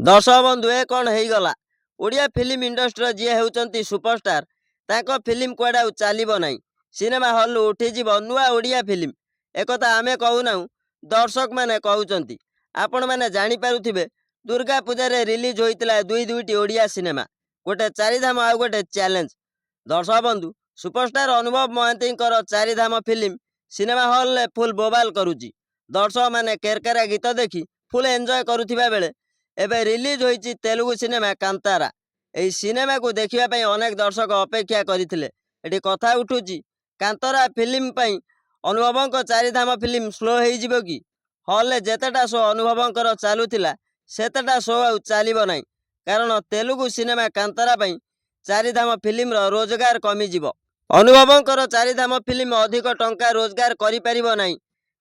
दर्शक बंधु ए कौन हो गला ओडिया फिल्म इंडस्ट्री जी होती सुपरस्टार ताको फिल्म कुआडे चलो ना सिनेमा हल उठीज नुआ ओडिया फिल्म एक आमे कहूना दर्शक मैंने कहते आपण मैंने जापे दुर्गा पूजा रिलीज होता दुईटी ओडिया सिनेमा गोटे चारिधाम आ गोटे चैलेंज। दर्शक बंधु superstar Anubhav Mohanty Charidham film cinema hall full बोबाल करुच्ची। दर्शक मैंने केरकेरा गीत देखी फुल एंजॉय करुवा बेले एबे रिलीज होईची तेलुगु सिनेमा कांतारा। एही सिनेमा को देखिबा अनेक दर्शक अपेक्षा करथिले। एठी कथा उठुची कांतारा फिल्म पई अनुभवंक चारिधाम फिल्म स्लो हो जिवो कि हॉल ले जेतेटा शो अनुभवंकर चालुथिला सेतेटा शो आ चलिबो नाही, कारण तेलुगु सिनेमा कांतारा पई चारिधाम फिल्म रो रोजगार कमी जिवो। अनुभवंकर चारिधाम फिल्म अधिक टंका रोजगार करि परिबो नाही,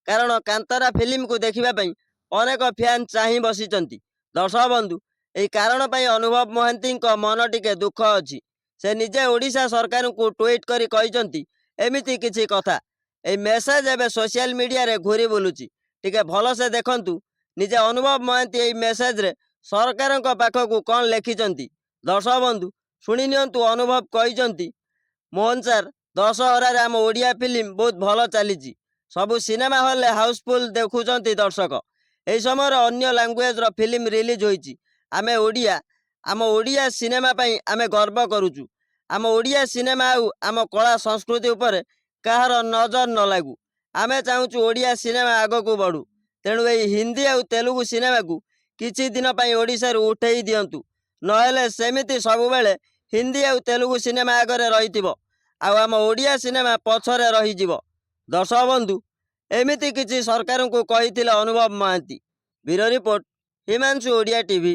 कारण कांतारा फिल्म को देखिबा पई अनेक फैन चाहि बसिचंती। दर्शक बंधु यही कारण पर अनुभव महांती मन टिके दुख अच्छी। से निजे ओडिशा सरकार को ट्वीट करी कहिसंती एमिति किछि कथा। ए मेसेज एबे सोशल मीडिया रे घूरी बुलुची, टिके भल से देखंतु निजे अनुभव महांती ए मेसेज रे सरकार पाखकू कौन लिखिचंती। दर्शक बंधु शुणी नियंतु अनुभव कहिसंती मोहन सर दशहरा रे आम ओडिया फिल्म बहुत भल चली सबु सिनेमा हॉल हाउसफुल देखुचंती दर्शक। यही समय अन्य लैंग्वेज रो फिल्म रिलीज होईची आमे ओडिया आम ओडिया सिनेमा पई आमे गर्व करूचु। आम ओडिया सिनेमा आउ आम कला संस्कृति उपरे कहार नजर न लागू। आमे चाहूचु ओडिया सिनेमा आग को बढ़ू। तेणु ए हिंदी आउ तेलुगु सिनेमा को किछि दिन पई ओडिसा रु उठेई दियंतु, नहेले सेमिति सबु बेले हिंदी आउ तेलुगु सिनेमा आगरे रहितिबो आउ आम ओडिया सिनेमा पछरे रहिजिवो। दर्शक बंधु एमिति किछि सरकार को कहिथिले Anubhav Mohanty. Bureau report Himanshu Odia TV.